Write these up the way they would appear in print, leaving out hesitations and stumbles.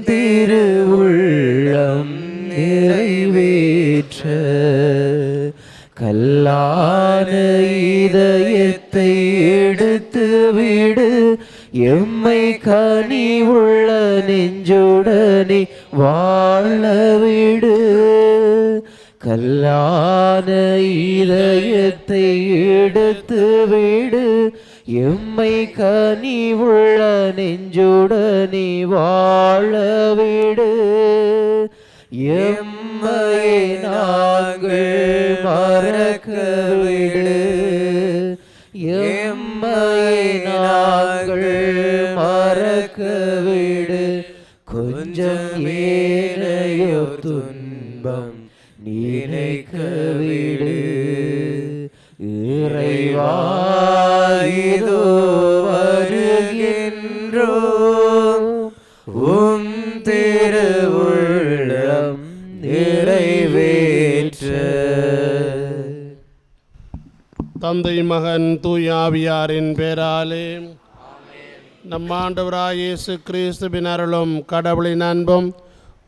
திருவுள்ளம் நிறைவேற்ற கல்லான இதயத்தை எடுத்து விடு, எம்மை கனிவுள்ள நெஞ்சுடனே வாழவிடு. கல்லான இதயத்தை எடுத்து விடு, எம்மை கனிவுள்ள நெஞ்சுடனே வாழவிடு. எம்மை நாங்கள் மறக்கவிடு, எம்மை நாங்கள் மறக்கவிடு. கொஞ்சம் ஏனையோ துன்பம் நினைக்கவிடு. இறைவா இதோ வருகின்றோம், உம் திருவுள்ளம் நிறைவேற்ற. தந்தை மகன் தூய ஆவியாரின் பேராலே நம் ஆண்டவராய் இயேசு கிறிஸ்துவின் அருளும் கடவுளின் அன்பும்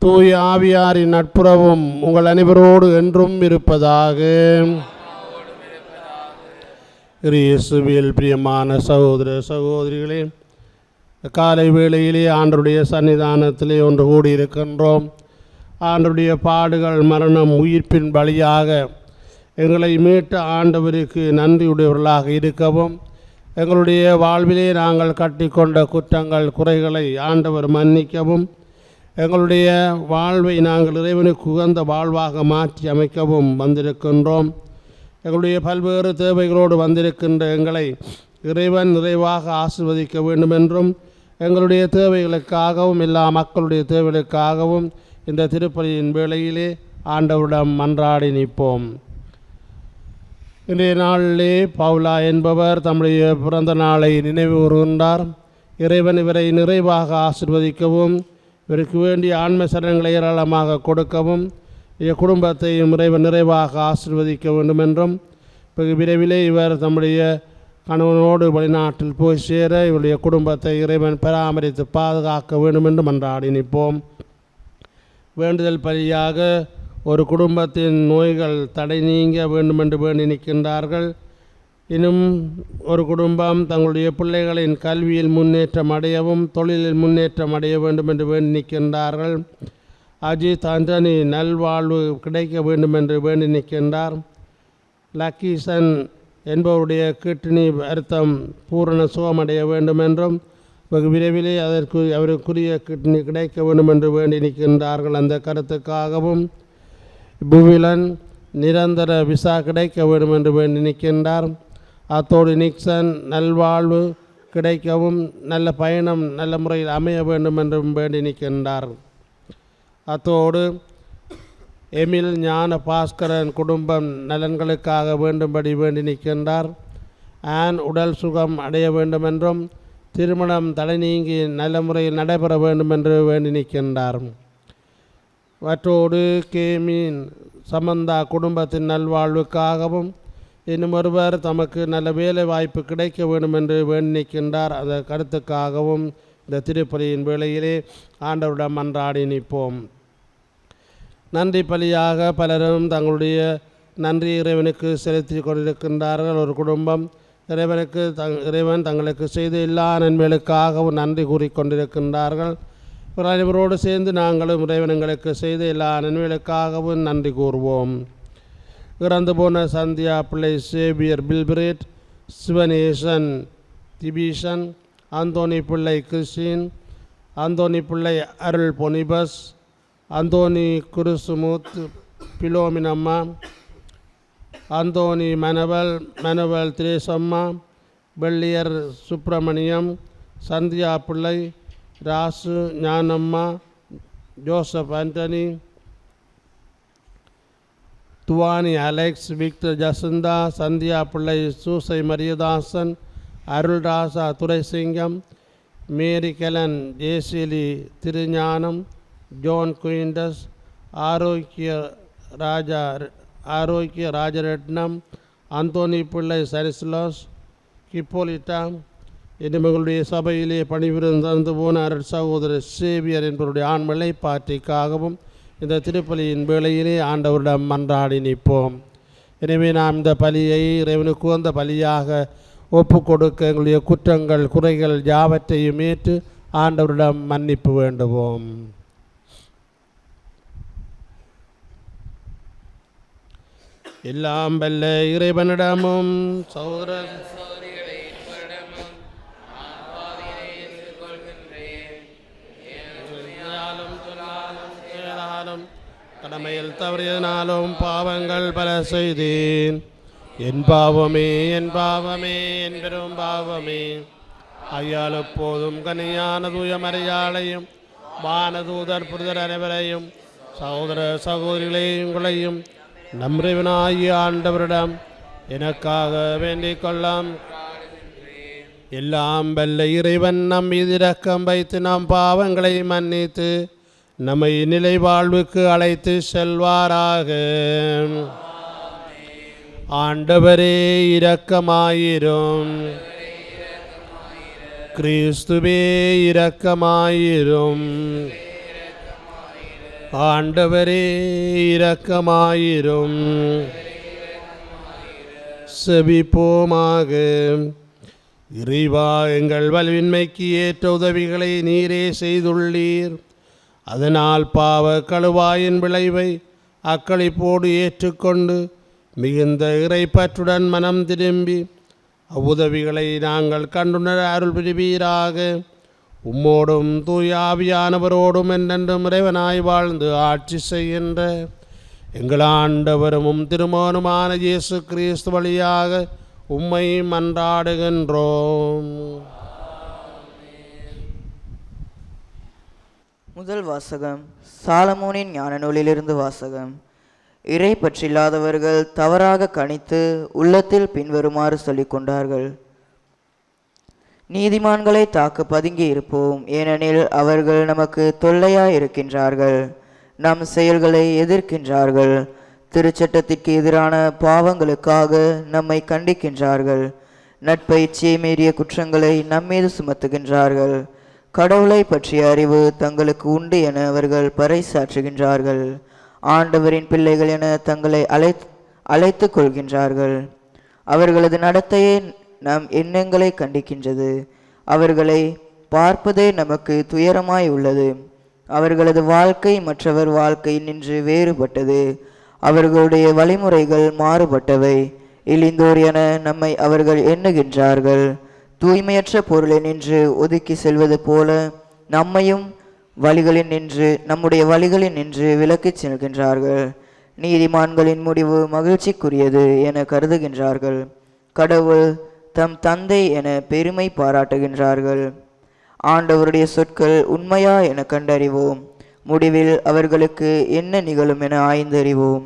தூய ஆவியாரின் நட்புறவும் உங்கள் அனைவரோடு என்றும் இருப்பதாக. இயேசுவில் பிரியமான சகோதர சகோதரிகளே, காலை வேளையிலே ஆண்டவருடைய சன்னிதானத்திலே ஒன்று கூடியிருக்கின்றோம். ஆண்டவருடைய பாடுகள், மரணம், உயிர்ப்பின் பலியாக எங்களை மீட்ட ஆண்டவருக்கு நன்றியுடையவர்களாக இருக்கவும், எங்களுடைய வாழ்விலே நாங்கள் கட்டிக்கொண்ட குற்றங்கள், குறைகளை ஆண்டவர் மன்னிக்கவும், எங்களுடைய வாழ்வை நாங்கள் இறைவனுக்கு உகந்த வாழ்வாக மாற்றி அமைக்கவும் வந்திருக்கின்றோம். எங்களுடைய பல்வேறு தேவைகளோடு வந்திருக்கின்ற எங்களை இறைவன் நிறைவாக ஆசீர்வதிக்க வேண்டுமென்றும், எங்களுடைய தேவைகளுக்காகவும் எல்லா மக்களுடைய தேவைகளுக்காகவும் இந்த திருப்பலியின் வேளையிலே ஆண்டவரிடம் மன்றாடி நிற்போம். இன்றைய நாளிலே பவுலா என்பவர் தம்முடைய பிறந்த நாளை நினைவு கூறுகின்றார். இறைவன் இவரை நிறைவாக ஆசீர்வதிக்கவும், இவருக்கு வேண்டிய ஆன்ம சரணங்களை ஏராளமாக கொடுக்கவும், குடும்பத்தையும் இறைவன் நிறைவாக ஆசீர்வதிக்க வேண்டும் என்றும், விரைவிலே இவர் தம்முடைய கணவனோடு வெளிநாட்டில் போய் சேர இவருடைய குடும்பத்தை இறைவன் பராமரித்து பாதுகாக்க வேண்டும் என்று மன்றாடி நிற்போம். வேண்டுதல் பலியாக ஒரு குடும்பத்தின் நோய்கள் தடை நீங்க வேண்டுமென்று வேண்டி நிற்கின்றார்கள். இன்னும் ஒரு குடும்பம் தங்களுடைய பிள்ளைகளின் கல்வியில் முன்னேற்றம் அடையவும் தொழிலில் முன்னேற்றம் அடைய வேண்டும் என்று வேண்டி நிற்கின்றார்கள். அஜித் ஆண்டனி நல்வாழ்வு கிடைக்க வேண்டும் என்று வேண்டி நிற்கின்றார். லக்கீசன் என்பவருடைய கிட்னி வருத்தம் பூரண சுகமடைய வேண்டும் என்றும், வெகு விரைவிலே அவருக்குரிய கிட்னி கிடைக்க வேண்டும் என்று வேண்டி நிற்கின்றார்கள். அந்த கருத்துக்காகவும் புவிலன் நிரந்தர விசா கிடைக்க வேண்டும் என்று வேண்டி நிற்கின்றார். அத்தோடு நிக்சன் நல்வாழ்வு கிடைக்கவும், நல்ல பயணம் நல்ல முறையில் அமைய வேண்டும் என்றும் வேண்டி நிற்கின்றார். அத்தோடு எமில் ஞான பாஸ்கரன் குடும்பம் நலன்களுக்காக வேண்டும்படி வேண்டி நிற்கின்றார். ஆன் உடல் சுகம் அடைய வேண்டும் என்றும், திருமணம் தடை நீங்கி நல்ல முறையில் நடைபெற வேண்டும் என்று வேண்டி நிற்கின்றார். மற்றோடு கேமீன் சமந்தா குடும்பத்தின் நல்வாழ்வுக்காகவும், இன்னும் ஒருவர் தமக்கு நல்ல வேலை வாய்ப்பு கிடைக்க வேண்டும் என்று வேண்டி நிற்கின்றார். அந்த கருத்துக்காகவும் இந்த திருப்பலியின் வேளையிலே ஆண்டவரிடம் மன்றாடி நிற்போம். நன்றி பலியாக பலரும் தங்களுடைய நன்றி இறைவனுக்கு செலுத்தி கொண்டிருக்கின்றார்கள். ஒரு குடும்பம் இறைவன் தங்களுக்கு செய்த எல்லா நன்மைகளுக்காகவும் நன்றி கூறிக்கொண்டிருக்கின்றார்கள். அனைவரோடு சேர்ந்து நாங்களும் இறைவனங்களுக்கு செய்த எல்லா நன்மைகளுக்காகவும் நன்றி கூறுவோம். இறந்து போன சந்தியா பிள்ளை சேவியர் பில்பிரேட், Sivanesan Thibeeshan, Anthony Pillai Christine, Anthony Pillai Arul Boniface, Anthony Kurusumuthu Philominamma, Anthony மனவல் திரேசம்மா, வெள்ளியர் சுப்பிரமணியம், சந்தியா பிள்ளை, ராசு ஞானம்மா, ஜோசப் ஆண்டனி, துவானி Alex, Victor Jacintha, Santhiya Pillai, Soosai Mariyathasan, Arulrasa Duraisingam, Mary Helen, ஜேசிலி Thirugnanam, John Quintus, Arokiya Rajaratnam, Anthony பிள்ளை சரிஸ்லோஸ், கிப்போலிட்டா, இனிமகளுடைய சபையிலே பணிபுரிந்து போன அருட் சகோதரர் சேவியர் என்பவருடைய ஆண்மலை பாற்றிக்காகவும் இந்த திருப்பலியின் வேளையிலே ஆண்டவரிடம் மன்றாடி நிற்போம். எனவே நாம் இந்த பலியை இறைவனுக்கு உகந்த பலியாக ஒப்பு கொடுக்க எங்களுடைய குற்றங்கள் குறைகள் யாவற்றையும் ஏற்று ஆண்டவரிடம் மன்னிப்பு வேண்டுவோம். எல்லாம் வல்ல இறைவனிடமும் சகோதர கடமையில் தவறியதனாலும் பாவங்கள் பல செய்தேன். என் பாவமே என் பாவமே என் பெரும் பாவமே. ஐயால் எப்போதும் கனியான தூய மரியாளையும் வானதூதர் புரிதர் அனைவரையும் சகோதர சகோதரிகளையும் உங்களையும் நம்பினாகிய ஆண்டவரிடம் எனக்காக வேண்டிக் கொள்ளாம். எல்லாம் வல்ல இறைவன் நம் மீது இரக்கம் வைத்து நம் பாவங்களை மன்னித்து நம்மை நிலை வாழ்வுக்கு அழைத்து செல்வாராக. ஆண்டவரே இரக்கமாயிரும். கிறிஸ்துவே இரக்கமாயிரும். ஆண்டவரே இரக்கமாயிரும். செபிப்போமாக. இறைவா, எங்கள் வலுவின்மைக்கு ஏற்ற உதவிகளை நீரே செய்துள்ளீர். அதனால் பாவ கழுவாயின் விளைவை அக்களிப்போடு ஏற்றுக்கொண்டு மிகுந்த இறைப்பற்றுடன் மனம் திரும்பி அவ்வுதவிகளை நாங்கள் கண்டுணர அருள் புரிவீராக. உம்மோடும் தூய ஆவியானவரோடும் என்றென்றும் இறைவனாய் வாழ்ந்து ஆட்சி செய்கின்ற எங்கள் ஆண்டவரும் திருமகனுமான இயேசு கிறிஸ்து வழியாக உம்மை மன்றாடுகின்றோம். முதல் வாசகம். சாலமோனின் ஞான நூலிலிருந்து வாசகம். இறை பற்றில்லாதவர்கள் தவறாக கணித்து உள்ளத்தில் பின்வருமாறு சொல்லிக் கொண்டார்கள். நீதிமான்களை தாக்க பதுங்கி இருப்போம், ஏனெனில் அவர்கள் நமக்கு தொல்லையாய் இருக்கின்றார்கள். நம் செயல்களை எதிர்க்கின்றார்கள். திருச்சட்டத்திற்கு எதிரான பாவங்களுக்காக நம்மை கண்டிக்கின்றார்கள். நட்பை மீறிய குற்றங்களை நம்மீது சுமத்துகின்றார்கள். கடவுளை பற்றிய அறிவு தங்களுக்கு உண்டு என அவர்கள் பறைசாற்றுகின்றார்கள். ஆண்டவரின் பிள்ளைகள் என தங்களை அழைத்து கொள்கின்றார்கள். அவர்களது நடத்தையே நம் எண்ணங்களை கண்டிக்கின்றது. அவர்களை பார்ப்பதே நமக்கு துயரமாய் உள்ளது. அவர்களது வாழ்க்கை மற்றவர் வாழ்க்கை நின்று வேறுபட்டது. அவர்களுடைய வழிமுறைகள் மாறுபட்டவை. இழிந்தோர் என நம்மை அவர்கள் எண்ணுகின்றார்கள். தூய்மையற்ற பொருளை நின்று ஒதுக்கி செல்வது போல நம்மையும் நம்முடைய வழிகளில் நின்று விலக்கிச் செல்கின்றார்கள். நீதிமான்களின் முடிவு மகிழ்ச்சிக்குரியது என கருதுகின்றார்கள். கடவுள் தம் தந்தை என பெருமை பாராட்டுகின்றார்கள். ஆண்டவருடைய சொற்கள் உண்மையா என கண்டறிவோம். முடிவில் அவர்களுக்கு என்ன நிகழும் என ஆய்ந்தறிவோம்.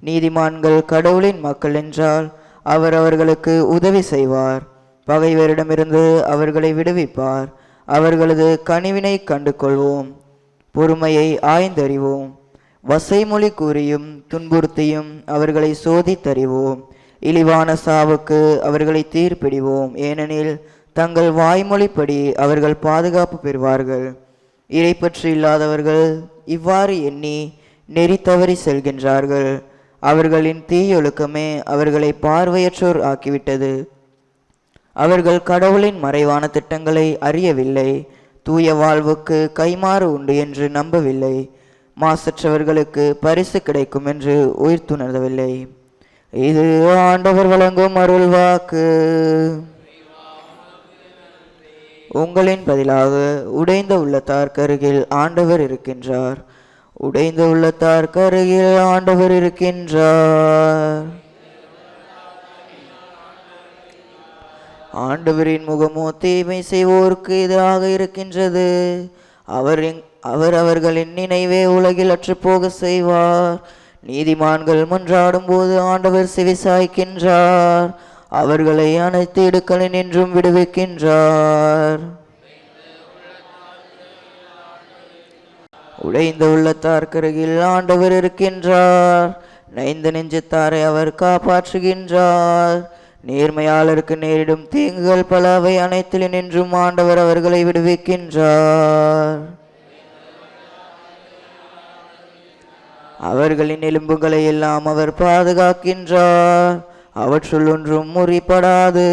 நீதிமான்கள் கடவுளின் மக்கள் என்றால் அவர் அவர்களுக்கு உதவி செய்வார். பகைவரிடமிருந்து அவர்களை விடுவிப்பார். அவர்களது கனிவினை கண்டு கொள்வோம். பொறுமையை ஆய்ந்தறிவோம். வசைமொழி கூறியும் துன்புறுத்தியும் அவர்களை சோதித்தறிவோம். இழிவான சாவுக்கு அவர்களை தீர்ப்பிடிவோம். ஏனெனில் தங்கள் வாய்மொழிப்படி அவர்கள் பாதுகாப்பு பெறுவார்கள். இறை பற்று இல்லாதவர்கள் இவ்வாறு எண்ணி நெறி தவறி செல்கின்றார்கள். அவர்களின் தீயொழுக்கமே அவர்களை பார்வையற்றோர் ஆக்கிவிட்டது. அவர்கள் கடவுளின் மறைவான திட்டங்களை அறியவில்லை. தூய வாழ்வுக்கு கைமாறு உண்டு என்று நம்பவில்லை. மாசற்றவர்களுக்கு பரிசு கிடைக்கும் என்று உயிர்த்துணர்ந்தவில்லை. இது ஆண்டவர் வழங்கும் அருள்வாக்கு. உங்களின் பதிலாக உடைந்த உள்ளத்தார்க்கு அருகில் ஆண்டவர் இருக்கின்றார். உடைந்த உள்ளத்தார்க்கு அருகில் ஆண்டவர் இருக்கின்றார். ஆண்டவரின் முகமோ தீமை செய்வோருக்கு எதிராக இருக்கின்றது. அவர் அவர்களின் நினைவே உலகில் அற்றுப்போக செய்வார். நீதிமான்கள் மன்றாடும் போது ஆண்டவர் செவிசாய்க்கின்றார். அவர்களை அனைத்து இடுக்களில் நின்றும் விடுவிக்கின்றார். உடைந்த உள்ளத்தார்க்கருகில் ஆண்டவர் இருக்கின்றார். நைந்த நெஞ்சத்தாரை அவர் காப்பாற்றுகின்றார். நேர்மையாளருக்கு நேரிடும் தீங்குகள் பல, அவை அனைத்திலும் நின்றும் ஆண்டவர் அவர்களை விடுவிக்கின்றார். அவர்களின் எலும்புகளை எல்லாம் அவர் பாதுகாக்கின்றார், அவற்றுள் ஒன்றும் முறிப்படாது.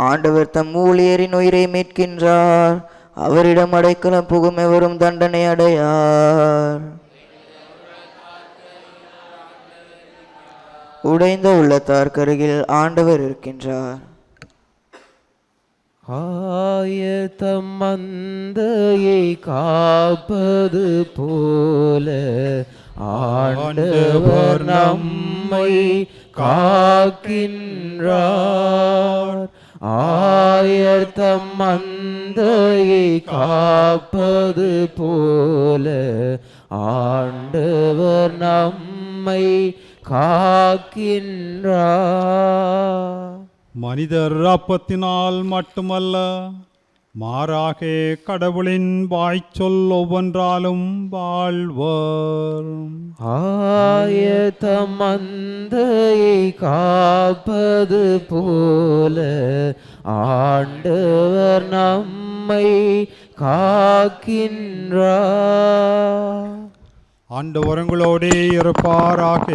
ஆண்டவர் தம் ஊழியரின் உயிரை மீட்கின்றார், அவரிடம் அடைக்கலம் புகும் எவரும் தண்டனை அடையார். உடைந்த உள்ளத்தார் கருகில் ஆண்டவர் இருக்கின்றார். ஆயத்தம் மந்தையை காப்பது போல ஆண்டவர் நம்மை காக்கின்றார். ஆயத்தம் மந்தையை காப்பது போல ஆண்டவர் நம்மை காக்கின்றார். மனிதர் அப்பத்தினால் மட்டுமல்ல, மாறாக கடவுளின் வாய்ச்சொல் ஒவ்வொன்றாலும் வாழ்வர். ஆயத்தம் மந்தையை காப்பது போல ஆண்டவர் நம்மை காக்கின்றார். ஆண்டவர் உங்களோடே இருப்பாராக.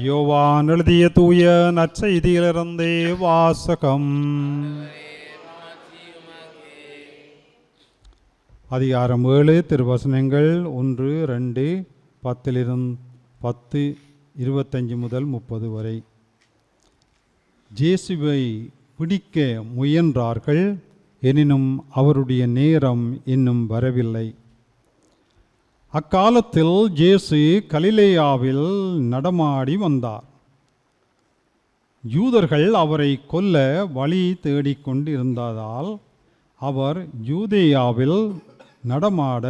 யோவான் எழுதிய தூய நற்செய்தியிலிருந்தே வாசகம். அதிகாரம் 7, திருவசனங்கள் 1, 2, 10 25 முதல் 30 வரை. இயேசுவை பிடிக்க முயன்றார்கள், எனினும் அவருடைய நேரம் இன்னும் வரவில்லை. அக்காலத்தில் இயேசு கலிலேயாவில் நடமாடி வந்தார். யூதர்கள் அவரை கொல்ல வழி தேடிக்கொண்டிருந்ததால் அவர் யூதேயாவில் நடமாட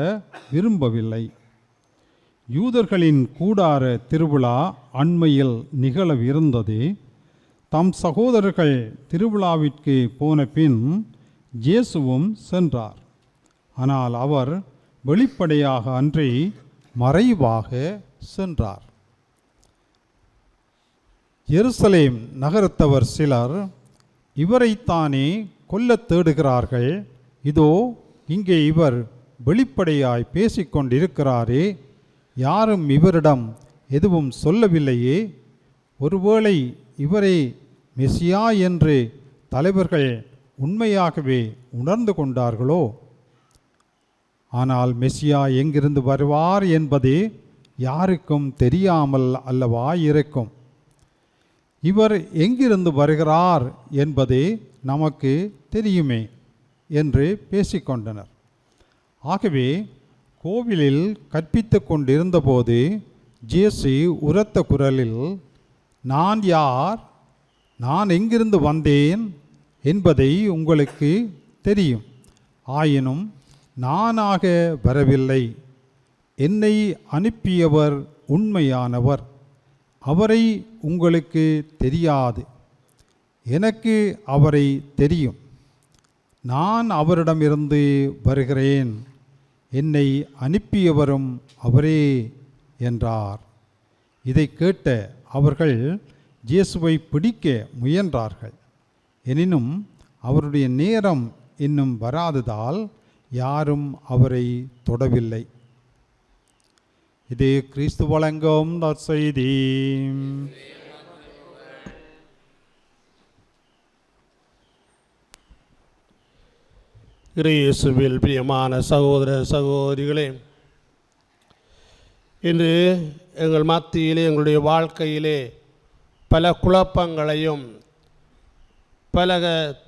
விரும்பவில்லை. யூதர்களின் கூடார திருவிழா அண்மையில் நிகழவிருந்தது. தம் சகோதரர்கள் திருவிழாவிற்கு போன பின் இயேசுவும் சென்றார். ஆனால் அவர் வெளிப்படையாக அன்றி மறைவாக சென்றார். எருசலேம் நகரத்தவர் சிலர், இவரைத்தானே கொல்லத் தேடுகிறார்கள், இதோ இங்கே இவர் வெளிப்படையாய் பேசிக்கொண்டிருக்கிறாரே, யாரும் இவரிடம் எதுவும் சொல்லவில்லையே, ஒருவேளை இவரே மெசியா என்று தலைவர்கள் உண்மையாகவே உணர்ந்து கொண்டார்களோ? ஆனால் மெசியா எங்கிருந்து வருவார் என்பது யாருக்கும் தெரியாமல் அல்லவா இருக்கும். இவர் எங்கிருந்து வருகிறார் என்பது நமக்கு தெரியுமே என்று பேசிக்கொண்டனர். ஆகவே கோவிலில் கற்பித்து கொண்டிருந்தபோது இயேசு உரத்த குரலில், நான் யார், நான் எங்கிருந்து வந்தேன் என்பதை உங்களுக்கு தெரியும். ஆயினும் நானாக வரவில்லை, என்னை அனுப்பியவர் உண்மையானவர், அவரை உங்களுக்கு தெரியாது, எனக்கு அவரை தெரியும். நான் அவரிடமிருந்து வருகிறேன், என்னை அனுப்பியவரும் அவரே என்றார். இதை கேட்ட அவர்கள் இயேசுவை பிடிக்க முயன்றார்கள். எனினும் அவருடைய நேரம் இன்னும் வராததால் யாரும் அவரை தொடவில்லை. இது கிறிஸ்து வழங்கும் நற்செய்தி. இயேசுவில் பிரியமான சகோதர சகோதரிகளே, இன்று எங்கள் மத்தியிலே, எங்களுடைய வாழ்க்கையிலே பல குழப்பங்களையும் பல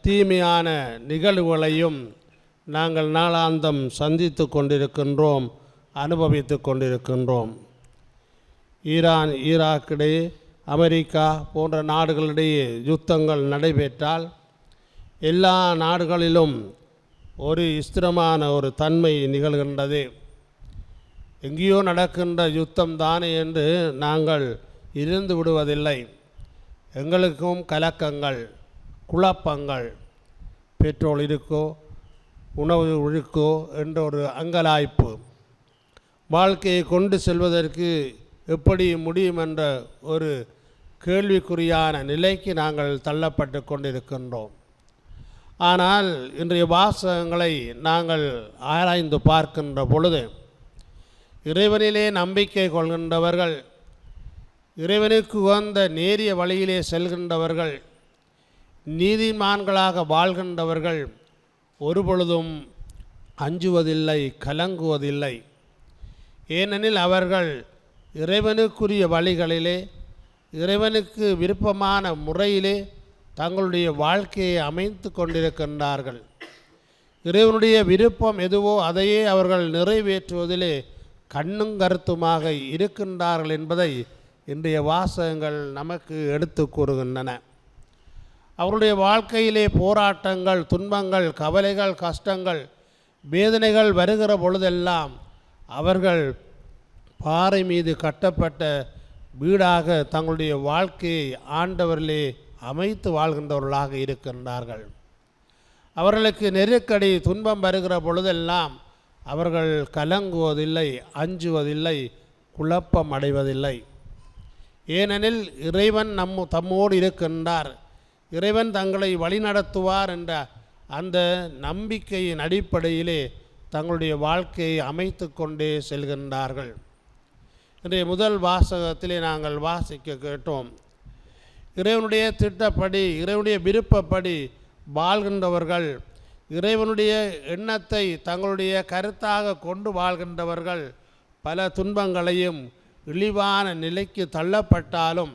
தீமையான நிகழ்வுகளையும் நாங்கள் நாளாந்தம் சந்தித்து கொண்டிருக்கின்றோம், அனுபவித்து கொண்டிருக்கின்றோம். ஈரான் ஈராக்கிடையே, அமெரிக்கா போன்ற நாடுகளிடையே யுத்தங்கள் நடைபெற்றால் எல்லா நாடுகளிலும் ஒரு ஸ்திரமான ஒரு தன்மை நிகழ்கின்றது. எங்கேயோ நடக்கின்ற யுத்தம் தானே என்று நாங்கள் இருந்து விடுவதில்லை. எங்களுக்கும் கலக்கங்கள், குழப்பங்கள், பெட்ரோல் இருக்கோ, உணவு இருக்கோ என்ற ஒரு அங்கலாய்ப்பு, வாழ்க்கையை கொண்டு செல்வதற்கு எப்படி முடியும் என்ற ஒரு கேள்விக்குறியான நிலைக்கு நாங்கள் தள்ளப்பட்டு கொண்டிருக்கின்றோம். ஆனால் இன்றைய வாசகங்களை நாங்கள் ஆராய்ந்து பார்க்கின்ற பொழுது இறைவனிலே நம்பிக்கை கொள்கின்றவர்கள், இறைவனுக்கு உகந்த நேரிய வழியிலே செல்கின்றவர்கள், நீதிமான்களாக வாழ்கின்றவர்கள் ஒருபொழுதும் அஞ்சுவதில்லை, கலங்குவதில்லை. ஏனெனில் அவர்கள் இறைவனுக்குரிய வழிகளிலே, இறைவனுக்கு விருப்பமான முறையிலே தங்களுடைய வாழ்க்கையை அமைத்து கொண்டிருக்கின்றார்கள். இறைவனுடைய விருப்பம் எதுவோ அதையே அவர்கள் நிறைவேற்றுவதிலே கண்ணும் கருத்துமாக இருக்கின்றார்கள் என்பதை இன்றைய வாசகங்கள் நமக்கு எடுத்து கூறுகின்றன. அவருடைய வாழ்க்கையிலே போராட்டங்கள், துன்பங்கள், கவலைகள், கஷ்டங்கள், வேதனைகள் வருகிற பொழுதெல்லாம் அவர்கள் பாறை மீது கட்டப்பட்ட வீடாக தங்களுடைய வாழ்க்கையை ஆண்டவரிலே அமைத்து வாழ்கின்றவர்களாக இருக்கின்றார்கள். அவர்களுக்கு நெருக்கடி, துன்பம் வருகிற பொழுதெல்லாம் அவர்கள் கலங்குவதில்லை, அஞ்சுவதில்லை, குழப்பம் அடைவதில்லை. ஏனெனில் இறைவன் தம்மோடு இருக்கின்றார், இறைவன் தங்களை வழிநடத்துவார் என்ற அந்த நம்பிக்கையின் அடிப்படையிலே தங்களுடைய வாழ்க்கையை அமைத்து கொண்டே செல்கின்றார்கள். இன்றைய முதல் வாசகத்திலே நாங்கள் வாசிக்க கேட்டோம், இறைவனுடைய திட்டப்படி, இறைவனுடைய விருப்பப்படி வாழ்கின்றவர்கள், இறைவனுடைய எண்ணத்தை தங்களுடைய கருத்தாக கொண்டு வாழ்கின்றவர்கள் பல துன்பங்களையும் இழிவான நிலைக்கு தள்ளப்பட்டாலும்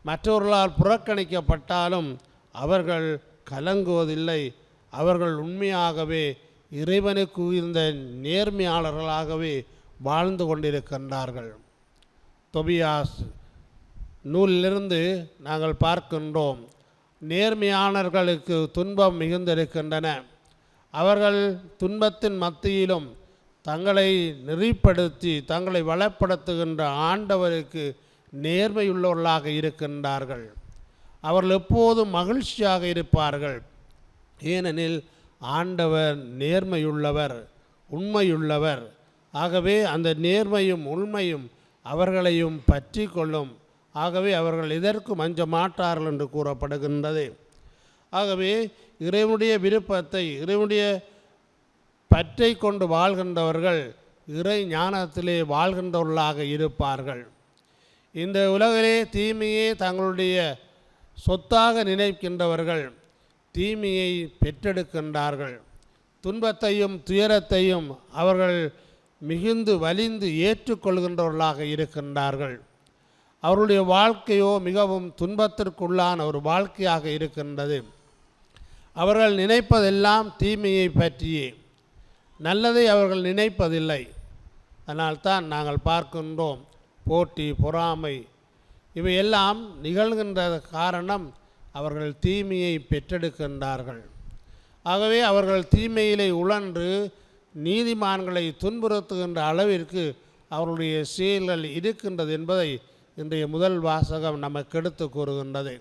மற்றவர்களால் புறக்கணிக்கப்பட்டாலும் அவர்கள் கலங்குவதில்லை. அவர்கள் உண்மையாகவே இறைவனுக்கு உயர்ந்த நேர்மையாளர்களாகவே வாழ்ந்து கொண்டிருக்கின்றார்கள். தொபியாஸ் நூலிலிருந்து நாங்கள் பார்க்கின்றோம், நேர்மையாளர்களுக்கு துன்பம் மிகுந்திருக்கின்றன. அவர்கள் துன்பத்தின் மத்தியிலும் தங்களை நெறிப்படுத்தி தங்களை வளப்படுத்துகின்ற ஆண்டவருக்கு நேர்மையுள்ளவர்களாக இருக்கின்றார்கள். அவர்கள் எப்போதும் மகிழ்ச்சியாக இருப்பார்கள். ஏனெனில் ஆண்டவர் நேர்மையுள்ளவர், உண்மையுள்ளவர். ஆகவே அந்த நேர்மையும் உண்மையும் அவர்களையும் பற்றி கொள்ளும். ஆகவே அவர்கள் எதற்கும் அஞ்ச மாட்டார்கள் என்று கூறப்படுகின்றது. ஆகவே இறைவனுடைய விருப்பத்தை, இறைவனுடைய பற்றை கொண்டு வாழ்கின்றவர்கள் இறை ஞானத்திலே வாழ்கின்றவர்களாக இருப்பார்கள். இந்த உலகிலே தீமையே தங்களுடைய சொத்தாக நினைக்கின்றவர்கள் தீமையை பெற்றெடுக்கின்றார்கள். துன்பத்தையும் துயரத்தையும் அவர்கள் மிகுந்து வலிந்து ஏற்றுக்கொள்கின்றவர்களாக இருக்கின்றார்கள். அவருடைய வாழ்க்கையோ மிகவும் துன்பத்திற்குள்ளான ஒரு வாழ்க்கையாக இருக்கின்றது. அவர்கள் நினைப்பதெல்லாம் தீமையை பற்றியே, நல்லதை அவர்கள் நினைப்பதில்லை. அதனால்தான் நாங்கள் பார்க்கின்றோம் போட்டி, பொறாமை இவையெல்லாம் நிகழ்கின்ற காரணம் அவர்கள் தீமையை பெற்றெடுக்கின்றார்கள். ஆகவே அவர்கள் தீமையிலே உழன்று நீதிமான்களை துன்புறுத்துகின்ற அளவிற்கு அவருடைய செயல்கள் இருக்கின்றது என்பதை இன்றைய முதல் வாசகம் நமக்கு எடுத்து கூறுகின்றது.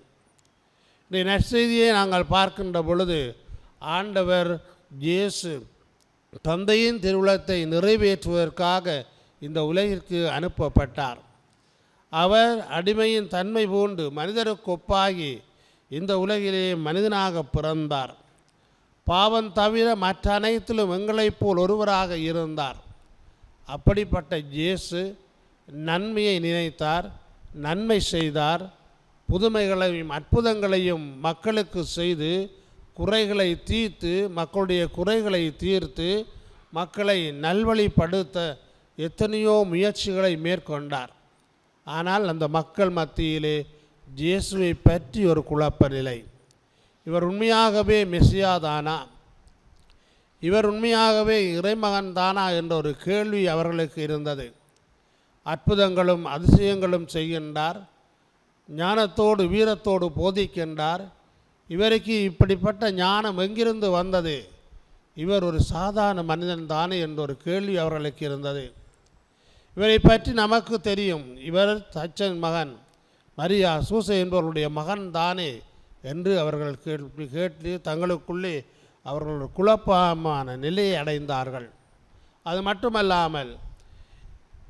இன்றைய நற்செய்தியை நாங்கள் பார்க்கின்ற பொழுது ஆண்டவர் இயேசு தந்தையின் திருவுளத்தை நிறைவேற்றுவதற்காக இந்த உலகிற்கு அனுப்பப்பட்டார். அவர் அடிமையின் தன்மை பூண்டு மனிதருக்கு ஒப்பாகி இந்த உலகிலே மனிதனாக பிறந்தார். பாவம் தவிர மற்ற அனைத்திலும் எங்களைப் போல் ஒருவராக இருந்தார். அப்படிப்பட்ட இயேசு நன்மையை நினைத்தார், நன்மை செய்தார், புதுமைகளையும் அற்புதங்களையும் மக்களுக்கு செய்து குறைகளை தீர்த்து, மக்களுடைய குறைகளை தீர்த்து மக்களை நல்வழிப்படுத்த எத்தனையோ முயற்சிகளை மேற்கொண்டார். ஆனால் அந்த மக்கள் மத்தியிலே இயேசுவை பற்றி ஒரு குழப்ப நிலை. இவர் உண்மையாகவே மெசியா தானா, இவர் உண்மையாகவே இறைமகன் தானா என்ற ஒரு கேள்வி அவர்களுக்கு இருந்தது. அற்புதங்களும் அதிசயங்களும் செய்கின்றார், ஞானத்தோடு வீரத்தோடு போதிக்கின்றார். இவருக்கு இப்படிப்பட்ட ஞானம் எங்கிருந்து வந்தது? இவர் ஒரு சாதாரண மனிதன் தானே என்ற ஒரு கேள்வி அவர்களுக்கு இருந்தது. இவரை பற்றி நமக்கு தெரியும், இவர் தச்சன் மகன், மரியா சூசை என்பவர்களுடைய மகன் தானே என்று அவர்கள் கேட்டு தங்களுக்குள்ளே அவர்கள் குழப்பமான நிலையை அடைந்தார்கள். அது மட்டுமல்லாமல்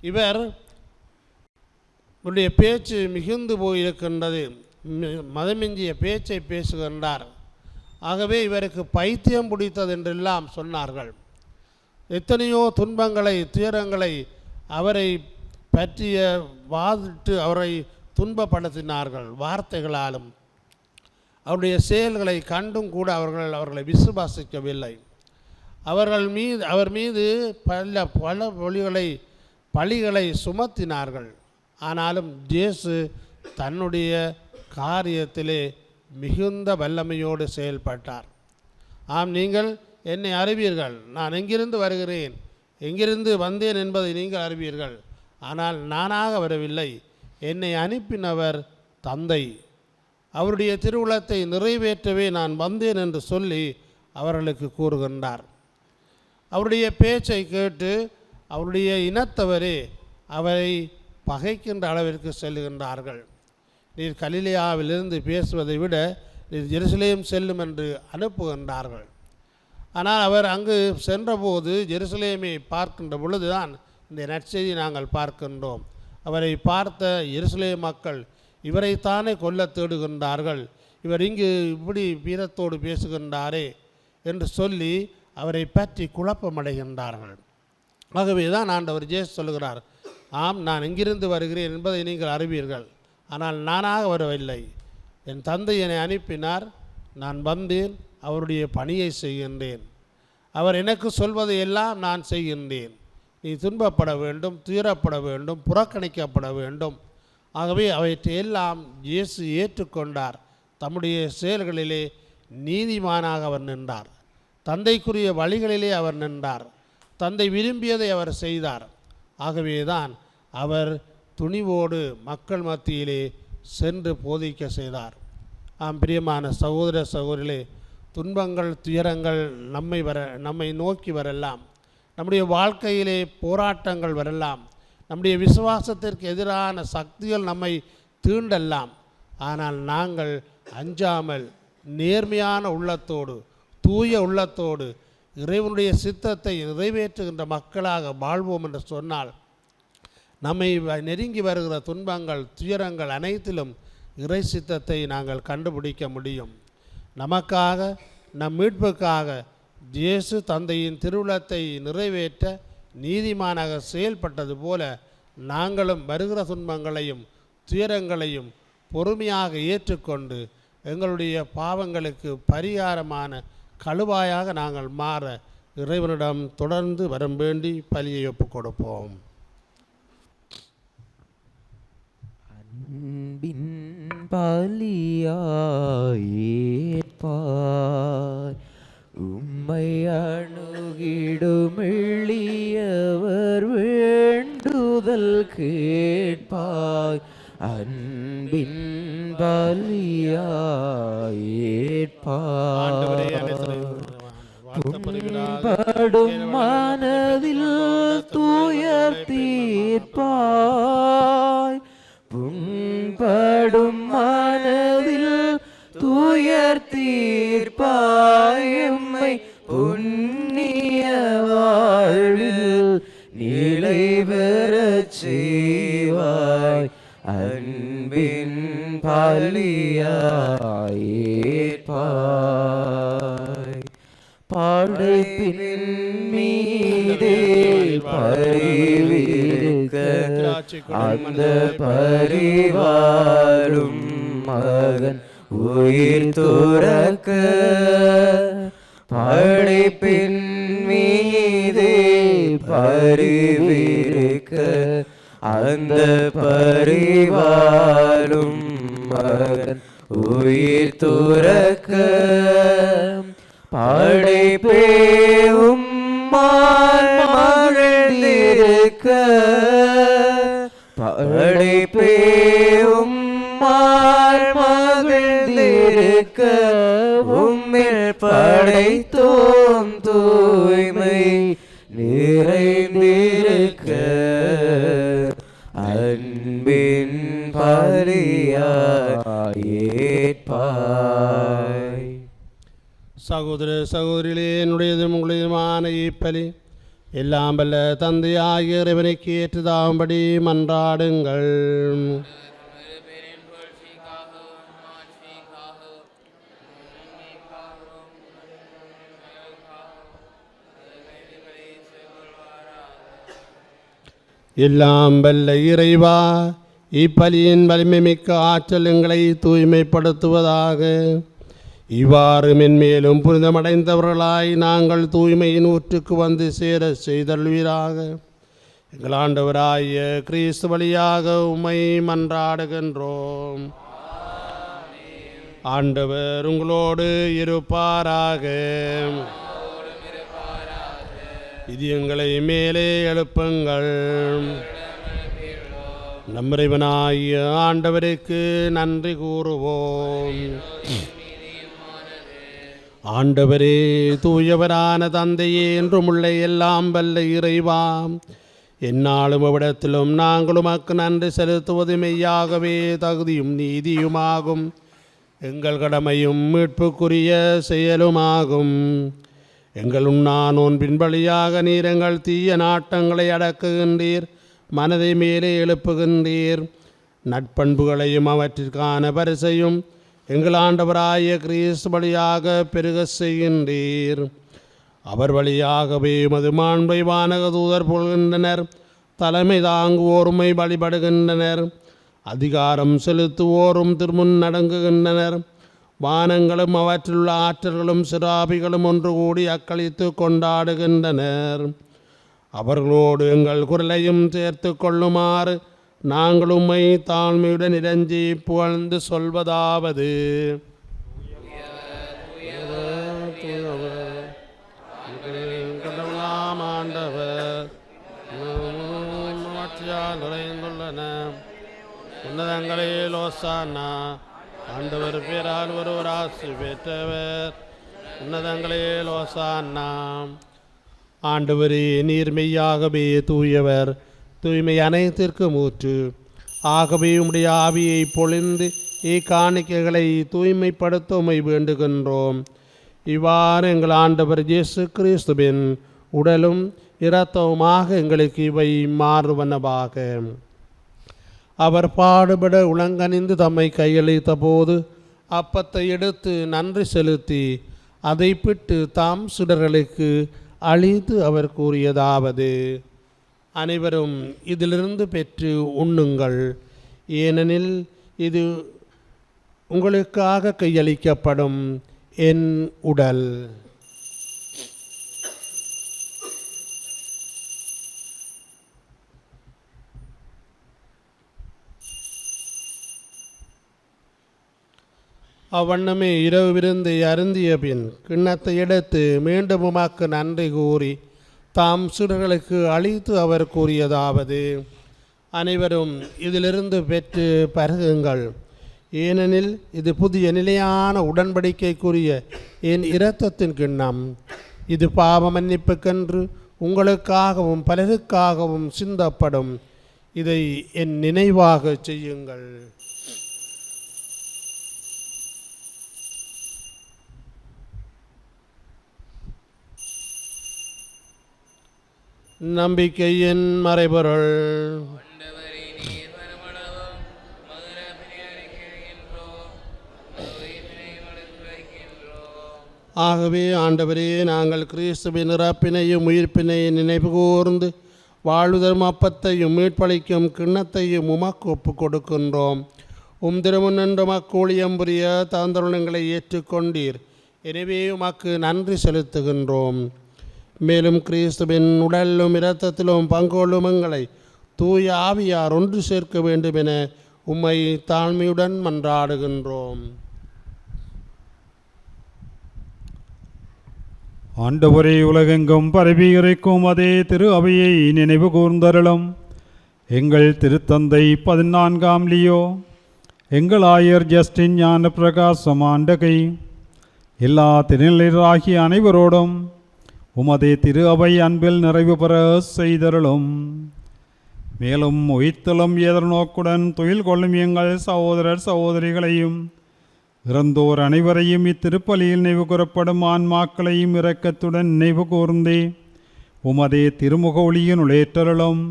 இவர் இவருடைய பேச்சு மிகுந்து போயிருக்கின்றது. மதமிஞ்சிய பேச்சை பேசுகின்றார். ஆகவே இவருக்கு பைத்தியம் பிடித்தது என்றெல்லாம் சொன்னார்கள். எத்தனையோ துன்பங்களை துயரங்களை அவரை பற்றிய வாதிட்டு அவரை துன்பப்படுத்தினார்கள். வார்த்தைகளாலும் அவருடைய செயல்களை கண்டும் கூட அவர்களை விசுவாசிக்கவில்லை. அவர் மீது பல பழிகளை சுமத்தினார்கள். ஆனாலும் இயேசு தன்னுடைய காரியத்திலே மிகுந்த வல்லமையோடு செயல்பட்டார். ஆம், நீங்கள் என்னை அறிவீர்கள், நான் எங்கிருந்து வருகிறேன், எங்கிருந்து வந்தேன் என்பதை நீங்கள் அறிவீர்கள். ஆனால் நானாக வரவில்லை, என்னை அனுப்பினவர் தந்தை, அவருடைய திருவுளத்தை நிறைவேற்றவே நான் வந்தேன் என்று சொல்லி அவர்களுக்கு கூறுகின்றார். அவருடைய பேச்சை கேட்டு அவருடைய இனத்தவரே அவரை பகைக்கின்ற அளவிற்கு செல்லுகின்றார்கள். நீர் கலிலேயாவிலிருந்து பேசுவதை விட நீர் ஜெருசலேம் செல்லும் என்று அனுப்புகின்றார்கள். ஆனால் அவர் அங்கு சென்றபோது ஜெருசலேமை பார்க்கின்ற பொழுதுதான் இந்த நற்செய்தி நாங்கள் பார்க்கின்றோம். அவரை பார்த்த எருசலேம் மக்கள் இவரைத்தானே கொல்ல தேடுகின்றார்கள், இவர் இங்கு இப்படி வீரத்தோடு பேசுகின்றாரே என்று சொல்லி அவரை பற்றி குழப்பமடைகின்றார்கள். ஆகவே தான் ஆண்டவர் இயேசு சொல்லுகிறார், ஆம், நான் எங்கிருந்து வருகிறேன் என்பதை நீங்கள் அறிவீர்கள், ஆனால் நானாக வரவில்லை, என் தந்தை என்னை அனுப்பினார், நான் வந்தேன், அவருடைய பணியை செய்கின்றேன், அவர் எனக்கு சொல்வதை எல்லாம் நான் செய்கின்றேன். நீ துன்பப்பட வேண்டும், துயரப்பட வேண்டும், புறக்கணிக்கப்பட வேண்டும். ஆகவே அவற்றையெல்லாம் இயேசு ஏற்றுக்கொண்டார். தம்முடைய செயல்களிலே நீதிமானாக அவர் நின்றார். தந்தைக்குரிய வழிகளிலே அவர் நின்றார். தந்தை விரும்பியதை அவர் செய்தார். ஆகவே தான் அவர் துணிவோடு மக்கள் மத்தியிலே சென்று போதிக்க செய்தார். ஆம், பிரியமான சகோதர சகோதரிகளே, துன்பங்கள் துயரங்கள் நம்மை நோக்கி வரலாம். நம்முடைய வாழ்க்கையிலே போராட்டங்கள் வரலாம். நம்முடைய விசுவாசத்திற்கு எதிரான சக்திகள் நம்மை தீண்டலாம். ஆனால் நாங்கள் அஞ்சாமல் நேர்மையான உள்ளத்தோடு தூய உள்ளத்தோடு இறைவனுடைய சித்தத்தை நிறைவேற்றுகின்ற மக்களாக வாழ்வோம் என்று சொன்னால் நம்மை நெருங்கி வருகிற துன்பங்கள் துயரங்கள் அனைத்திலும் இறை சித்தத்தை நாங்கள் கண்டுபிடிக்க முடியும். நமக்காக நம் மீட்புக்காக இயேசு தந்தையின் திருவுளத்தை நிறைவேற்ற நீதிமானாக செயல்பட்டது போல நாங்களும் வருகிற துன்பங்களையும் துயரங்களையும் பொறுமையாக ஏற்றுக்கொண்டு எங்களுடைய பாவங்களுக்கு பரிகாரமான கழுவாயாக நாங்கள் மாற இறைவனிடம் தொடர்ந்து வரம் வேண்டி பலியை ஒப்புக் கொடுப்போம். அன்பின் பலியாயேற்பாய், உம்மை அணுகிடும் எளியவர் வேண்டுதல் கேட்பாய். அன்பின் பலியாயேற்பாய், புண்படும் மனதில் துயர் தீர்ப்பாய். புண்படும் மனதில் துயர் தீர்ப்பாய். எம்மை புண்ணிய வாழ்வில் நிலை பெறச் செய்வாய். அன்பின் பலியாயேற்பாய், படைப்பின் மீதே பரிவிருக்க அந்த பரிவாரும் மகன் உயிர் துறக்க. படைப்பின் மீதே பரிவிருக்க அந்த பரிவாரும் மகன் உயிர் துறக்க. படைப்பேவும் மகிழ்ந்திருக்க. படைப்பேவும் மகிழ்ந்திருக்க. உம்மில் படைத்தோம் தூய்மை நிறைந்திருக்க. அன்பின் பலியாயேற்பாய். சகோதர சகோதரிகளே, என்னுடையதும் உங்களுடையதுமான இப்பலி எல்லாம் வல்ல தந்தையாகிய இறைவனுக்கு ஏற்றதாகும்படி மன்றாடுங்கள். எல்லாம் வல்ல இறைவா, இப்பலியின் வலிமை மிக்க ஆற்றல் எங்களை தூய்மைப்படுத்துவதாக. இவ்வாறு மென்மேலும் புனிதமடைந்தவர்களாய் நாங்கள் தூய்மையின் ஊற்றுக்கு வந்து சேர செய்தல்வீராக. எங்கள் ஆண்டவராய கிறிஸ்து வழியாக உம்மை மன்றாடுகின்றோம். ஆண்டவர் உங்களோடு இருப்பாராக. இது எங்களை மேலே எழுப்புங்கள். நம் இறைவனாகிய ஆண்டவருக்கு நன்றி கூறுவோம். ஆண்டவரே, தூயவரான தந்தையே, என்றும் உள்ள எல்லாம் வல்ல இறைவா, எந்நாளும் அவ்விடத்திலும் நாங்கள் உமக்கு நன்றி செலுத்துவது மெய்யாகவே தகுதியும் நீதியுமாகும். எங்கள் கடமையும் மீட்புக்குரிய செயலுமாகும். எங்கள் நோன்பின் வழியாக நீர் எங்கள் தீய நாட்டங்களை அடக்குகின்றீர், மனதை மேலே எழுப்புகின்றீர். நட்பண்புகளையும் அவற்றிற்கான பரிசையும் எங்கள் ஆண்டவராய கிறிஸ்து வழியாக பெருக செய்கின்றீர். அவர் வழியாகவே மது மாண்பை வானக தூதர் புகழ்கின்றனர். தலைமை தாங்குவோருமை வழிபடுகின்றனர். அதிகாரம் செலுத்துவோரும் திருமுன் நடங்குகின்றனர். வானங்களும் அவற்றிலுள்ள ஆற்றல்களும் சிராபிகளும் ஒன்று கூடி அக்களித்து கொண்டாடுகின்றனர். அவர்களோடு எங்கள் குரலையும் சேர்த்து கொள்ளுமாறு நாங்கள் உம்மை தாழ்மையுடன் இறைஞ்சி புகழ்ந்து சொல்வதாவது: ஆண்டவர் நுழைந்துள்ளன. உன்னதங்களில் ஓசானா. ஆண்டவர் பேரால் ஒருவர் ஆசி பெற்றவர். உன்னதங்களில் ஓசானா. ஆண்டவரே, நீர் மெய்யாகவே தூயவர், தூய்மை அனைத்திற்கும் ஊற்று. ஆகவே உம்முடைய ஆவியை பொழிந்து இக்காணிக்கைகளை தூய்மைப்படுத்த உம்மை வேண்டுகின்றோம். இவ்வாறு எங்கள் ஆண்டவர் இயேசு கிறிஸ்துவின் உடலும் இரத்தவுமாக எங்களுக்கு இவை மாறுவனவாக. அவர் பாடுபட உளங்கனிந்து தம்மை கையளித்த போது அப்பத்தை எடுத்து நன்றி செலுத்தி அதை பிட்டு தாம் சுடர்களுக்கு அளித்து அவர் கூறியதாவது: அனைவரும் இதிலிருந்து பெற்று உண்ணுங்கள், ஏனெனில் இது உங்களுக்காக கையளிக்கப்படும் என் உடல். அவ்வண்ணமே இரவு விருந்தை அருந்திய பின் கிண்ணத்தை எடுத்து மீண்டும் உமக்கு நன்றி கூறி தாம் சுடர்களுக்கு அளித்து அவர் கூறியதாவது: அனைவரும் இதிலிருந்து பெற்று பருகுங்கள், ஏனெனில் இது புதிய நிலையான உடன்படிக்கைக்குரிய என் இரத்தத்தின் கிண்ணம். இது பாவ மன்னிப்புக்கென்று உங்களுக்காகவும் பலருக்காகவும் சிந்தப்படும். இதை என் நினைவாக செய்யுங்கள். நம்பிக்கையின் மறைபொருள். ஆகவே ஆண்டவரே, நாங்கள் கிறிஸ்துவின் இறப்பினையும் உயிர்ப்பினையும் நினைவு கூர்ந்து வாழ்வுதரும் அப்பத்தையும் மீட்பளிக்கும் கிண்ணத்தையும் உமக்கு ஒப்பு கொடுக்கின்றோம். திருமுன்னின்று உமக்கு ஊழியம் புரிய தந்தருணங்களை ஏற்றுக்கொண்டீர். எனவே உமக்கு நன்றி செலுத்துகின்றோம். மேலும் கிறிஸ்துவின் உடலும் இரத்தத்திலும் பங்கொள்ளும் எங்களை தூய ஆவியார் ஒன்று சேர்க்க வேண்டும் என உம்மை தாழ்மையுடன் மன்றாடுகின்றோம். ஆண்டவரே, உலகெங்கும் பரவி இறைக்கும் அதே திரு அவையை நினைவு கூர்ந்தருளும். எங்கள் திருத்தந்தை 14ஆம் லியோ, எங்கள் ஆயர் ஜஸ்டின் ஞான பிரகாசம் ஆண்டகை, எல்லா திருநிலையராகிய அனைவரோடும் உமதே திரு அவை அன்பில் நிறைவு பெற செய்தருளும். மேலும் உயிர்த்தலும் எதிர்நோக்குடன் துயில் கொள்ளும் எங்கள் சகோதரர் சகோதரிகளையும் இறந்தோர் அனைவரையும் இத்திருப்பலியில் நினைவு கூறப்படும் ஆன்மாக்களையும் இரக்கத்துடன் நினைவு கூர்ந்தே உமதே திருமுக ஒளியின் ஏற்றலும்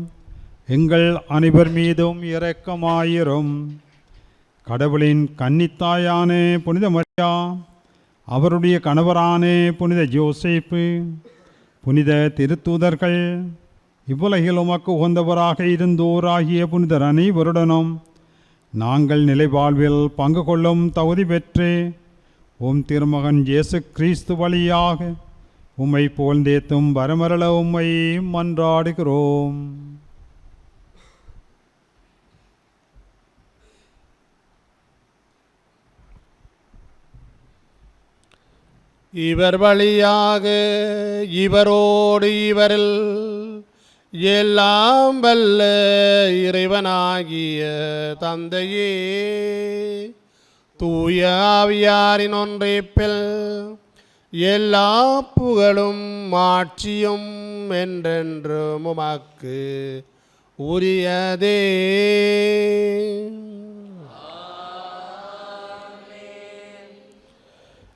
எங்கள் அனைவர் மீதும் இரக்கமாயிரும். கடவுளின் கன்னித்தாயான புனித மரியா, அவருடைய கணவரான புனித ஜோசேப்பு, புனித திருத்தூதர்கள், இவ்வுலகில் உமக்கு உகந்தவராக இருந்தோராகிய புனிதர் அனைவருடனும் நாங்கள் நிலைவாழ்வில் பங்கு கொள்ளும் தகுதி பெற்று உம் திருமகன் இயேசு கிறிஸ்து வழியாக உம்மை புகழ்ந்தேத்தும் வரமரள உம்மை மன்றாடுகிறோம். இவர் வழியாக இவரோடு இவரில் எல்லாம் வல்ல இறைவனாகிய தந்தையே, தூய ஆவியாரின் ஒன்றிப்பில் எல்லா புகழும் மாட்சியும் என்றென்றும் உமக்கு உரியதே.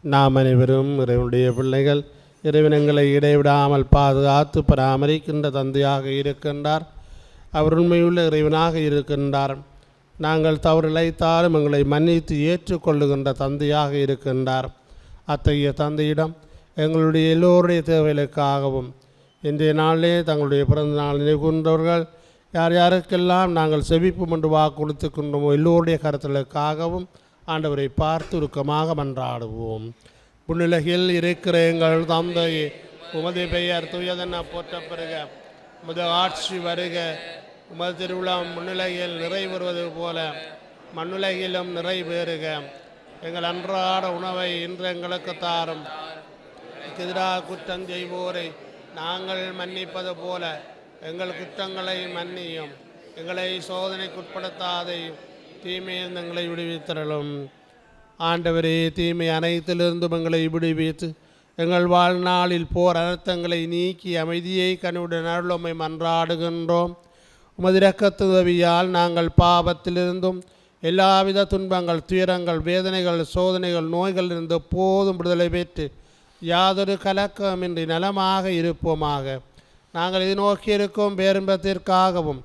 நாம் அனைவரும் இறைவனுடைய பிள்ளைகள். இறைவன் எங்களை இடைவிடாமல் பாதுகாத்து பராமரிக்கின்ற தந்தையாக இருக்கின்றார். அவர் உண்மையுள்ள இறைவனாக இருக்கின்றார். நாங்கள் தவறு இழைத்தாலும் எங்களை மன்னித்து ஏற்றுக்கொள்ளுகின்ற தந்தையாக இருக்கின்றார். அத்தகைய தந்தையிடம் எங்களுடைய எல்லோருடைய தேவைகளுக்காகவும் இன்றைய நாளிலே தங்களுடைய பிறந்த நாள் நினைவுகின்றவர்கள் யார் யாருக்கெல்லாம் நாங்கள் செவிப்பு என்று வாக்கு கொடுத்துக்கின்றோமோ எல்லோருடைய கருத்துகளுக்காகவும் ஆண்டவரை பார்த்து உருக்கமாக மன்றாடுவோம். புன்னிலகில் இருக்கிற எங்கள் தந்தையே, உமது பெயர் தூயதென போற்ற பெறுக. உமது ஆட்சி வருக. உமது திருவிழாம் முன்னிலையில் நிறைவேறுவது போல மண்ணுலகிலும் நிறைவேறுக. எங்கள் அன்றாட உணவை இன்று எங்களுக்கு தாரும். எதிராக குற்றம் செய்வோரை நாங்கள் மன்னிப்பது போல எங்கள் குற்றங்களை மன்னியும். எங்களை சோதனைக்குட்படுத்தாதையும் தீமையில் எங்களை விடுவித்தரலும். ஆண்டவரே, தீமை அனைத்திலிருந்தும் எங்களை விடுவித்து எங்கள் வாழ்நாளில் போர் அனர்த்தங்களை நீக்கி அமைதியை கனிவுடன் அருளுமை மன்றாடுகின்றோம். உமது இரக்கத்து உதவியால் நாங்கள் பாவத்திலிருந்தும் எல்லாவித துன்பங்கள், துயரங்கள், வேதனைகள், சோதனைகள், நோய்களிலிருந்து போதும் விடுதலை பெற்று யாதொரு கலக்கமின்றி நலமாக இருப்போமாக. நாங்கள் இது நோக்கியிருக்கும் பேரின்பத்திற்காகவும்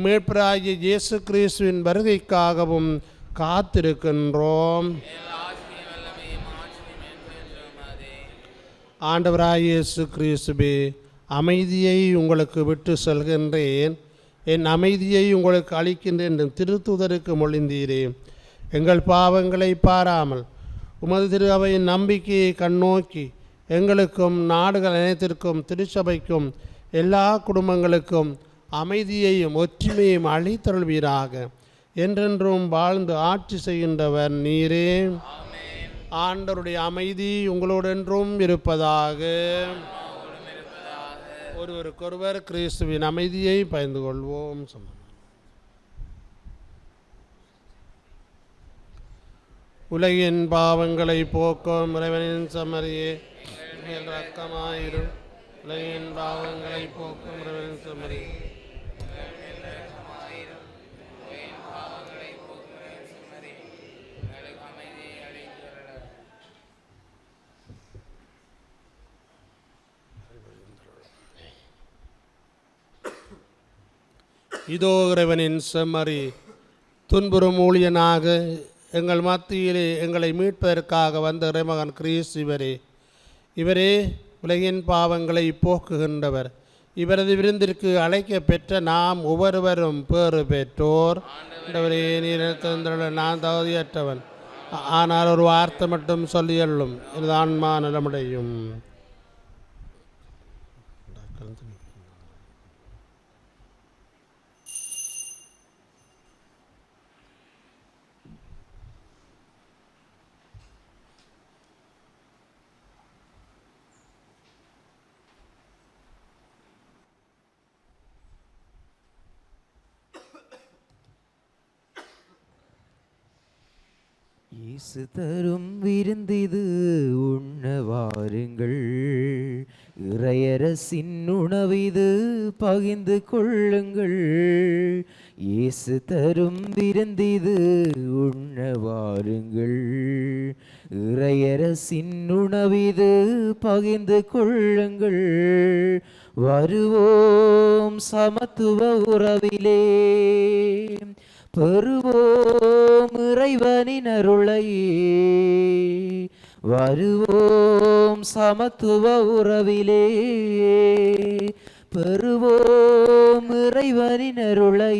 மீட்பராகிய இயேசு கிறிஸ்துவின் வருகைக்காகவும் காத்திருக்கின்றோம். ஆண்டவராகிய இயேசு கிறிஸ்துவே, அமைதியை உங்களுக்கு விட்டு செல்கின்றேன், என் அமைதியை உங்களுக்கு அளிக்கின்றேன் என்று திருத்தூதருக்கு மொழிந்தீரே. எங்கள் பாவங்களை பாராமல் உமது திரு அவையின் நம்பிக்கையை கண்ணோக்கி எங்களுக்கும் நாடுகள் அனைத்திற்கும் திருச்சபைக்கும் எல்லா குடும்பங்களுக்கும் அமைதியையும் ஒற்றுமையையும் அளித்தருள்வீராக. என்றென்றும் வாழ்ந்து ஆட்சி செய்கின்றவர் நீரே. ஆண்டவருடைய அமைதி உங்களோடென்றும் இருப்பதாக. ஒருவருக்கொருவர் கிறிஸ்துவின் அமைதியை பகிர்ந்து கொள்வோம். உலகின் பாவங்களை போக்கும் இறைவனின் செம்மறியே, இரக்கமாயிரும். உலகின் பாவங்களை போக்கும் இறைவனின் செம்மறியே, இதோ இறைவனின் செம்மறி, துன்புறும் ஊழியனாக எங்கள் மத்தியிலே எங்களை மீட்பதற்காக வந்த இறைமகன் கிறிஸ்து இவரே உலகின் பாவங்களை போக்குகின்றவர். இவரது விருந்திற்கு அழைக்க பெற்ற நாம் ஒவ்வொருவரும் பேறு பெற்றோர். ஆண்டவரே, நீர் தந்திர நான் தகுதியற்றவன், ஆனால் ஒரு வார்த்தை மட்டும் சொல்லியல்லும் எனது ஆன்மா நலமடையும். இயேசு தரும் விருந்திது உண்ண வாருங்கள், இறையரசின் உணவிது பகிர்ந்து கொள்ளுங்கள். இயேசு தரும் விருந்திது உண்ண வாருங்கள், இறையரசின் உணவிது பகிர்ந்து கொள்ளுங்கள். வருவோம் சமத்துவ உறவிலே, பெறுவோம் இறைவனின் அருளை. வருவோம் சமத்துவ உறவிலே, பெறுவோம் இறைவனின் அருளை.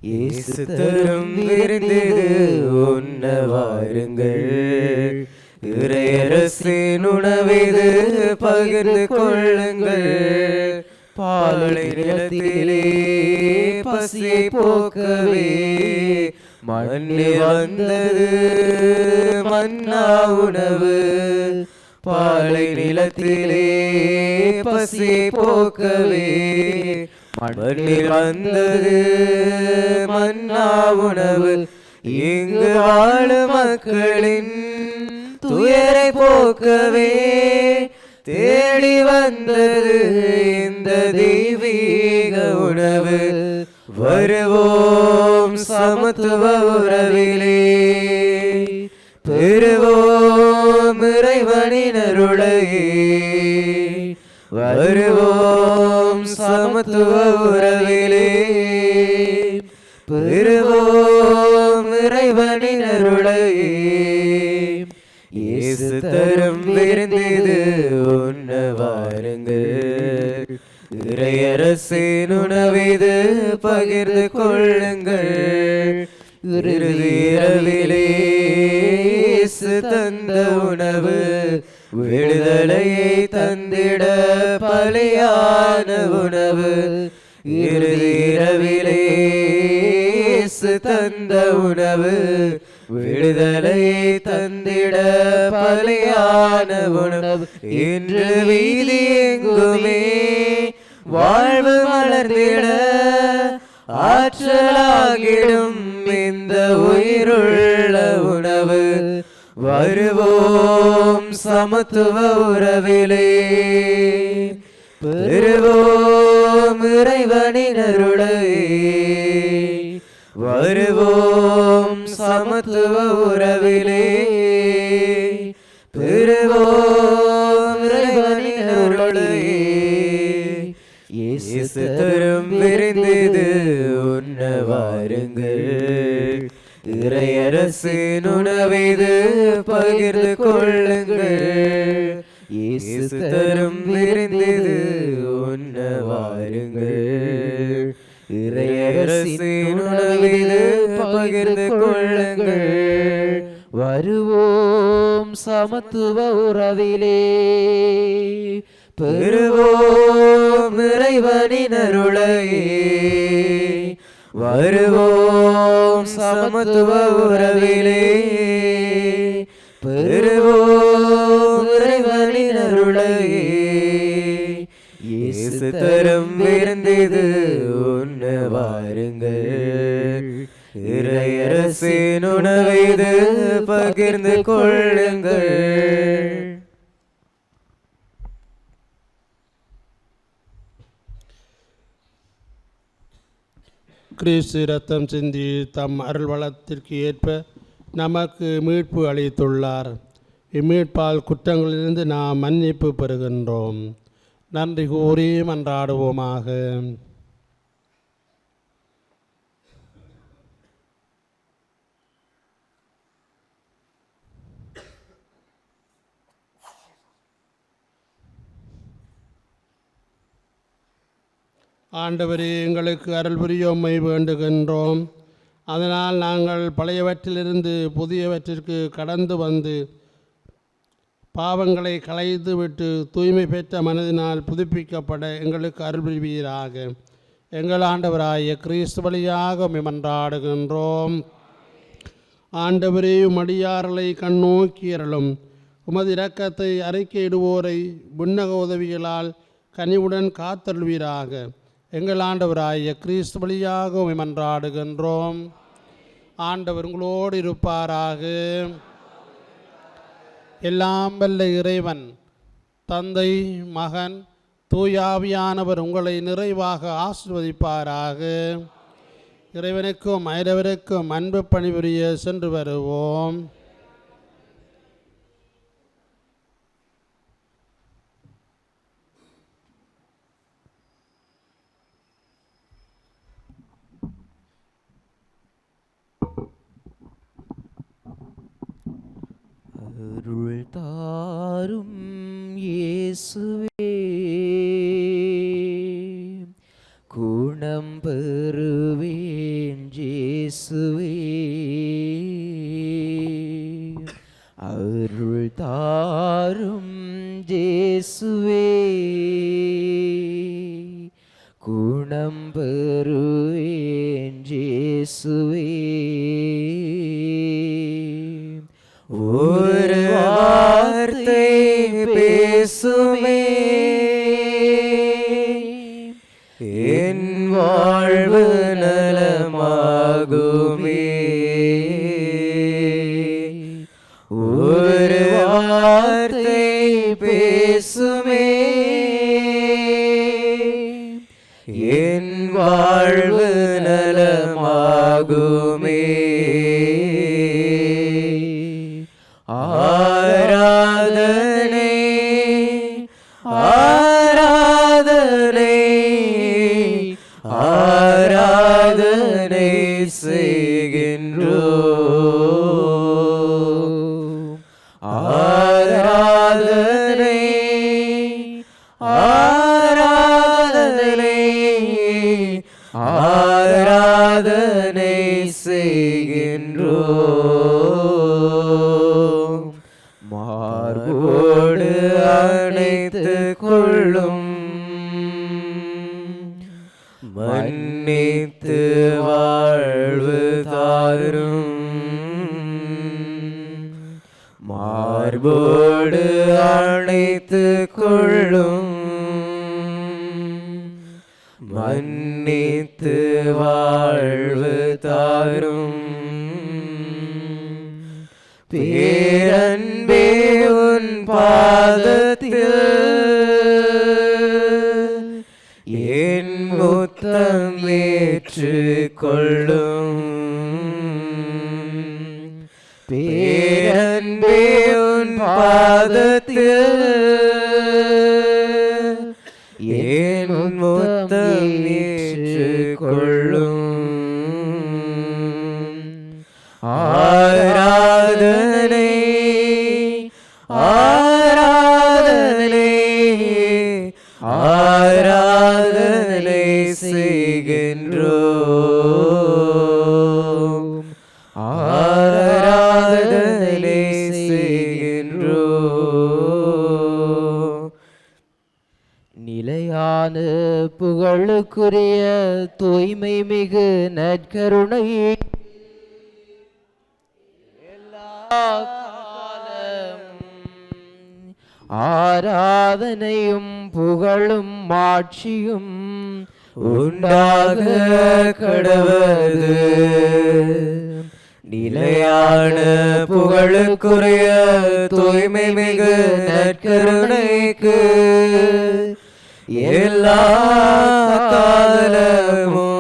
இயேசு தரும் விருந்து உண்ண வாருங்கள், இறையரசின் உணவிது பகிர்ந்து கொள்ளுங்கள். பாலை நிலத்திலே பசியை போக்கவே மண்ணில் வந்தது மன்னா உணவு. பாலை நிலத்திலே பசியை போக்கவே மண்ணில் வந்தது மன்னா உணவு. இங்கு வாழும் மக்களின் துயரை போக்கவே தேடி வந்தது இந்த தெய்வீக உணவு. வருவோம் சமத்துவ உறவிலே, பெறுவோம் இறைவனின் அருளை. வருவோம் சமத்துவ உறவிலே, பெறுவோம் இறைவனின் அருளை. இயேசு தரும் விருந்திது உண்ண வாருங்கள், இறையரசின் உணவிது பகிர்ந்து கொள்ளுங்கள். இறுதி இரவிலே இயேசு தந்த உணவு விடுதலையை தந்திட பலியான உணவு. இறுதி இரவிலே இயேசு தந்த உணவு விடுதலையை தந்திட பலியான உணவு. இன்று வீதி எங்குமே வாழ்வு மலர்ந்திட ஆற்றலாகிடும் இந்த உயிருள்ள உணவு. வருவோம் சமத்துவ உறவிலே, பெறுவோம் இறைவனின் அருளை. வருவோம் சமத்துவ உறவிலே, பெறுவோம் இறைவனின் அருளை. இயேசு தரும் விருந்திது உண்ண வாருங்கள், இறையரசின் உணவிது பகிர்ந்து கொள்ளுங்கள். இயேசு தரும் விருந்திது உண்ண வாருங்கள், இறையரசின் உணவிது பகிர்ந்து கொள்ளுங்கள். வருவோம் சமத்துவ உறவிலே, பெறுவோம் இறைவனின் அருளை. வருவோம் சமத்துவ உறவிலே, பெறுவோம் இறைவனின் அருளை. இயேசு தரும் விருந்திது உண்ண வாருங்கள், இறையரசின் உணவிது பகிர்ந்து கொள்ளுங்கள். கிறிஸ்து இரத்தம் சிந்தி தம் அருள் வளத்திற்கு ஏற்ப நமக்கு மீட்பு அளித்துள்ளார். இம்மீட்பால் குற்றங்களிலிருந்து நாம் மன்னிப்பு பெறுகின்றோம். நன்றி கூறி மன்றாடுவோமாக. ஆண்டவரே, எங்களுக்கு அருள் புரியோமை வேண்டுகின்றோம். அதனால் நாங்கள் பழையவற்றிலிருந்து புதியவற்றிற்கு கடந்து வந்து பாவங்களை களைந்து விட்டு தூய்மை பெற்ற மனதினால் புதுப்பிக்கப்பட எங்களுக்கு அருள் புரிவீராக. எங்கள் ஆண்டவராகிய கிறிஸ்து வழியாக மன்றாடுகின்றோம். ஆண்டவரே, உமடியார்களை கண்ணோக்கி அருளும். உமது இரக்கத்தை அறிக்கையிடுவோரை விண்ணக உதவிகளால் கனிவுடன் காத்தருள்வீராக. எங்கள் ஆண்டவராகிய கிறிஸ்து வழியாக மன்றாடுகின்றோம். ஆண்டவர் உங்களோடு இருப்பாராக. எல்லாம் வல்ல இறைவன் தந்தை, மகன், தூயாவியானவர் உங்களை நிறைவாக ஆசீர்வதிப்பாராக. இறைவனுக்கும் ஐரவருக்கும் அன்பு பணிபுரிய சென்று வருவோம். இயேசுவே குணம் பெறுவேன் இயேசுவே ஒரு வார்த்தை பேசுமே என் வாழ்வு நலமாகுமே ஒரு வார்த்தை பேசுமே என் வாழ்வு நலமாகுமே ஆராதனை ஆராதனை ஆராதனை செய்கின்றோம் ஆராதனை ஆராதனை ஆராதனை செய்கின்றோம் மார்போடு அணைத்து கொள்ளும் மன்னித்து வாழ்வு தாரும் மார்போடு அணைத்து கொள்ளும் மன்னித்து வாழ்வு தாரும் பேரன்பே உன் பாதத்தில் என் முத்தம் ஏற்றுக் கொள்ளும் பேரன்பே உன் பாதத்தில் என் முத்தம் ஏற்றுக் கொள்ளும் ஆராதனை ஆராதனை ஆராதனை செய்கின்றோம் ஆராதனை செய்கின்றோம் நிலையான புகழுக்குரிய தூய்மை மிகு நற்கருணை ஆராதனையும் புகழும் மாட்சியும் உண்டாக கடவது நிலையான புகழுக்குரிய தூய்மை மிகு நற்கருணைக்கு எல்லா காலமும்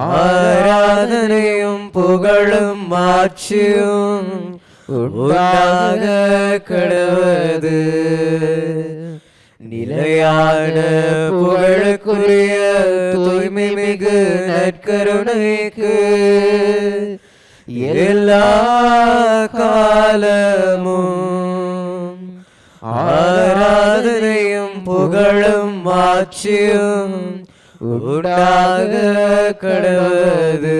ஆராதனையும் புகழும் மாட்சியும் உண்டாக கடவது நிலையான புகழுக்குரிய தூய்மை மிகு நற்கருணைக்கு எல்லா காலமும் ஆராதனையும் புகழும் மாட்சியும் உண்டாக கடவது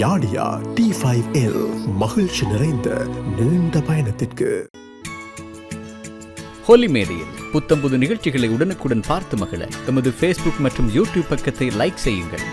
யாடியா T5L மகிழ்ச்சி நிறைந்த நீண்ட பயணத்திற்கு. ஹோலி மேடையில் புத்தம்புது நிகழ்ச்சிகளை உடனுக்குடன் பார்த்து மகிழ எமது ஃபேஸ்புக் மற்றும் யூடியூப் பக்கத்தை லைக் செய்யுங்கள்.